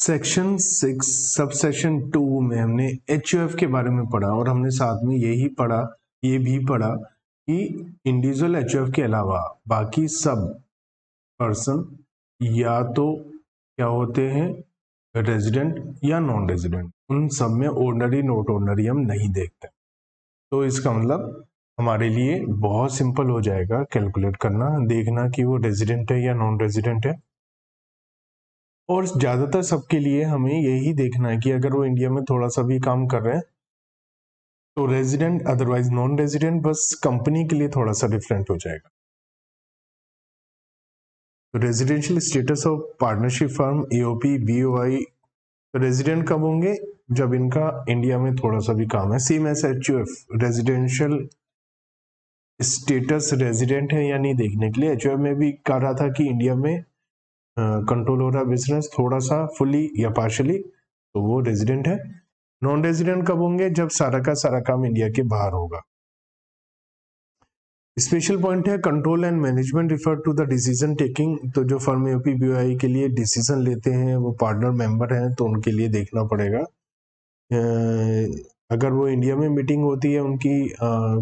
Section 6 subsection 2 में हमने HUF के बारे में पढ़ा और हमने साथ में ये भी पढ़ा कि इंडिविजुअल एचयूएफ के अलावा बाकी सब पर्सन या तो क्या होते हैं, रेजिडेंट या नॉन रेजिडेंट। उन सब में ऑर्डिनरी नॉट ऑर्डिनरी हम नहीं देखते। तो इसका मतलब हमारे लिए बहुत सिंपल हो जाएगा कैलकुलेट करना, देखना कि वो रेजिडेंट है या नॉन रेजिडेंट है। और ज़्यादातर सबके लिए हमें यही देखना है कि अगर वो इंडिया में थोड़ा सा भी काम कर रहे हैं तो रेजिडेंट, अदरवाइज नॉन रेजिडेंट। बस कंपनी के लिए थोड़ा सा डिफरेंट हो जाएगा। तो residential status of partnership firm, AOP, BOI resident कब होंगे? जब इनका इंडिया में थोड़ा सा भी काम है। Same as HUF, residential status resident है या नहीं देखने के लिए। एचयूएफ में भी कह रहा था कि इंडिया में कंट्रोल हो रहा है बिजनेस थोड़ा सा फुली या पार्शली, तो वो रेजिडेंट है। नॉन रेजिडेंट कब होंगे? जब सारा का सारा काम इंडिया के बाहर होगा। स्पेशल पॉइंट है control and management refer to the decision taking. तो जो फर्म एओपी बीओआई के लिए डिसीजन लेते हैं वो पार्टनर मेंबर हैं, तो उनके लिए देखना पड़ेगा। अगर वो इंडिया में मीटिंग होती है उनकी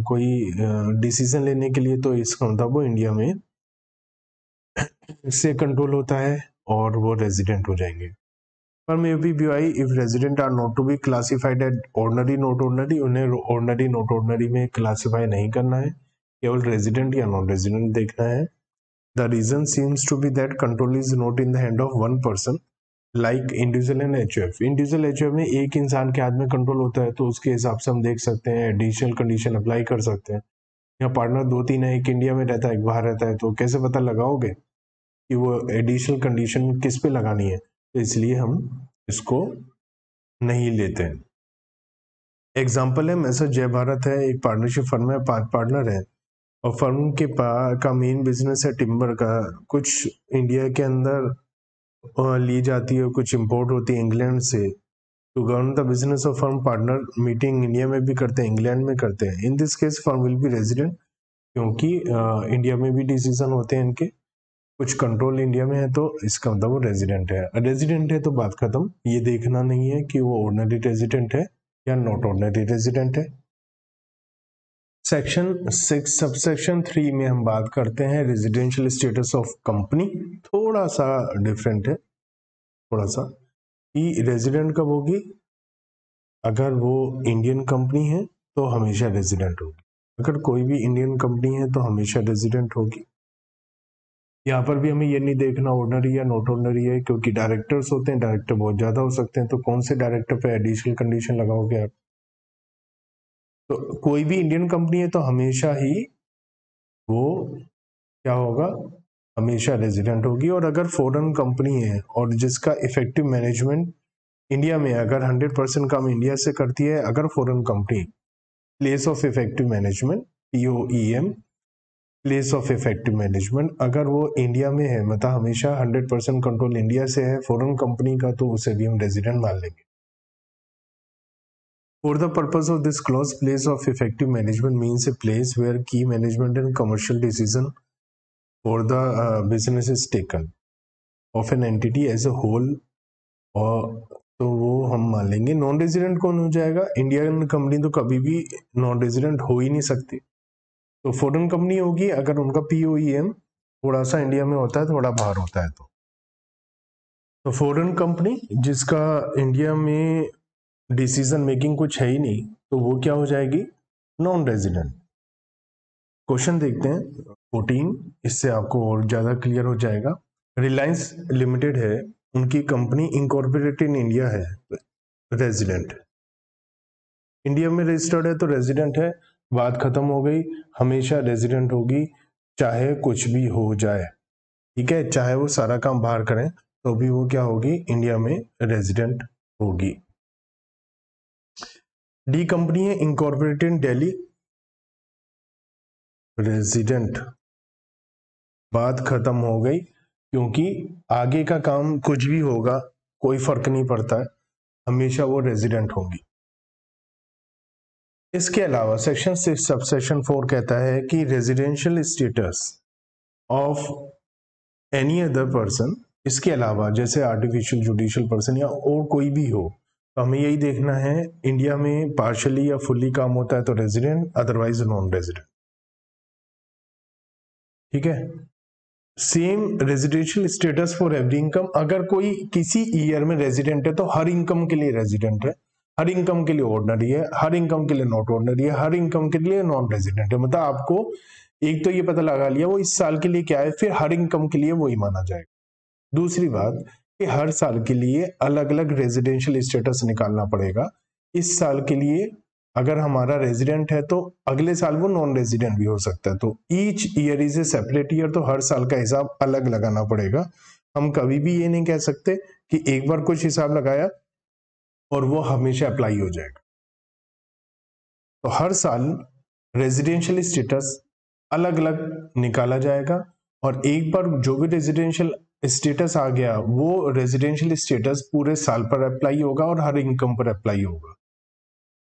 कोई डिसीजन लेने के लिए, तो इसका मतलब वो इंडिया में से कंट्रोल होता है और वो रेजिडेंट हो जाएंगे। Firm AOP BOI if resident are not to be classified at ordinary not ordinary, उन्हें ऑर्डिनरी नॉट ऑर्डिनरी में क्लासिफाई नहीं करना है, केवल रेजिडेंट या नॉन रेजिडेंट देखना है। The reason seems to be that control is not in the hand of one person like individual and HUF. Individual HUF में एक इंसान के हाथ में कंट्रोल होता है, तो उसके हिसाब से हम देख सकते हैं, एडिशनल कंडीशन अप्लाई कर सकते हैं। यहाँ पार्टनर 2-3 है, एक इंडिया में रहता है एक बाहर रहता है, तो कैसे पता लगाओगे कि वो एडिशनल कंडीशन किस पे लगानी है? तो इसलिए हम इसको नहीं लेते हैं। एग्जाम्पल है मैसर जय भारत है, एक पार्टनरशिप फर्म है, 5 पार्टनर है और फर्म के का मेन बिजनेस है टिम्बर का। कुछ इंडिया के अंदर ली जाती है, कुछ इंपोर्ट होती है इंग्लैंड से। To govern the business of firm, partner meeting India में भी करते हैं, इंग्लैंड में करते हैं। In this case firm will be resident, क्योंकि इंडिया में भी डिसीजन होते हैं इनके, कुछ कंट्रोल इंडिया में है, तो इसका मतलब वो रेजिडेंट है। रेजिडेंट है तो बात खत्म, ये देखना नहीं है कि वो ऑर्डिनरी रेजिडेंट है या नॉट ऑर्डिनरी रेजिडेंट है। सेक्शन 6 सबसेक्शन 3 में हम बात करते हैं रेजिडेंशियल स्टेटस ऑफ कंपनी। थोड़ा सा डिफरेंट है, थोड़ा सा कि रेजिडेंट कब होगी? अगर वो इंडियन कंपनी है तो हमेशा रेजिडेंट होगी, अगर कोई भी इंडियन कंपनी है तो हमेशा रेजिडेंट होगी। यहाँ पर भी हमें ये नहीं देखना ऑर्डिनरी या नॉट ऑर्डिनरी है, क्योंकि डायरेक्टर्स होते हैं, डायरेक्टर बहुत ज्यादा हो सकते हैं, तो कौन से डायरेक्टर पे एडिशनल कंडीशन लगाओगे आप? तो कोई भी इंडियन कंपनी है तो हमेशा ही वो क्या होगा, हमेशा रेजिडेंट होगी। और अगर फॉरेन कंपनी है और जिसका इफेक्टिव मैनेजमेंट इंडिया में, अगर 100% काम इंडिया से करती है, अगर foreign company, place of effective management POEM, place of effective management, अगर वो इंडिया में है, मतलब हमेशा 100% कंट्रोल इंडिया से है फॉरेन कंपनी का, तो उसे भी हम रेजिडेंट मान लेंगे। For the purpose of this clause, place of effective management means a place where key management and commercial decision for the business is taken of an entity as a whole, और तो वो हम मान लेंगे। Non resident कौन हो जाएगा? Indian company तो कभी भी नॉन रेजिडेंट हो ही नहीं सकती, तो फॉरेन कंपनी होगी अगर उनका POEM थोड़ा सा इंडिया में होता है, थोड़ा बाहर होता है। तो फॉरेन कंपनी जिसका इंडिया में डिसीजन मेकिंग कुछ है ही नहीं, तो वो क्या हो जाएगी? Non resident. क्वेश्चन देखते हैं 14, इससे आपको और ज्यादा क्लियर हो जाएगा। रिलायंस लिमिटेड है, उनकी कंपनी इनकॉर्पोरेटेड इन इंडिया है, रेजिडेंट। इंडिया में रजिस्टर्ड है तो रेजिडेंट है, बात खत्म हो गई, हमेशा रेजिडेंट होगी चाहे कुछ भी हो जाए, ठीक है। चाहे वो सारा काम बाहर करें तो भी वो क्या होगी? इंडिया में रेजिडेंट होगी। डी कंपनी है इनकॉर्पोरेटेड इन दिल्ली, रेजिडेंट, बात खत्म हो गई, क्योंकि आगे का काम कुछ भी होगा कोई फर्क नहीं पड़ता है, हमेशा वो रेजिडेंट होंगी। इसके अलावा सेक्शन 6 सबसेक्शन 4 कहता है कि residential status of any other person इसके अलावा जैसे आर्टिफिशियल जुडिशियल पर्सन या और कोई भी हो, तो हमें यही देखना है इंडिया में पार्शली या फुल्ली काम होता है तो रेजिडेंट, अदरवाइज नॉन रेजिडेंट। ठीक है। Same residential status for every income, अगर कोई किसी ईयर में रेजिडेंट है तो हर इनकम के लिए रेजिडेंट है, हर इनकम के लिए ऑर्डिनरी है, हर इनकम के लिए नॉट ऑर्डिनरी है, हर इनकम के लिए नॉन रेजिडेंट है। मतलब आपको एक तो ये पता लगा लिया वो इस साल के लिए क्या है, फिर हर इनकम के लिए वही माना जाएगा। दूसरी बात कि हर साल के लिए अलग अलग रेजिडेंशियल स्टेटस निकालना पड़ेगा। इस साल के लिए अगर हमारा रेजिडेंट है तो अगले साल वो नॉन रेजिडेंट भी हो सकता है। तो each year is a separate year, तो हर साल का हिसाब अलग लगाना पड़ेगा। हम कभी भी ये नहीं कह सकते कि एक बार कुछ हिसाब लगाया और वो हमेशा अप्लाई हो जाएगा। तो हर साल रेजिडेंशियल स्टेटस अलग अलग निकाला जाएगा और एक बार जो भी रेजिडेंशियल स्टेटस आ गया वो रेजिडेंशियल स्टेटस पूरे साल पर अप्लाई होगा और हर इनकम पर अप्लाई होगा।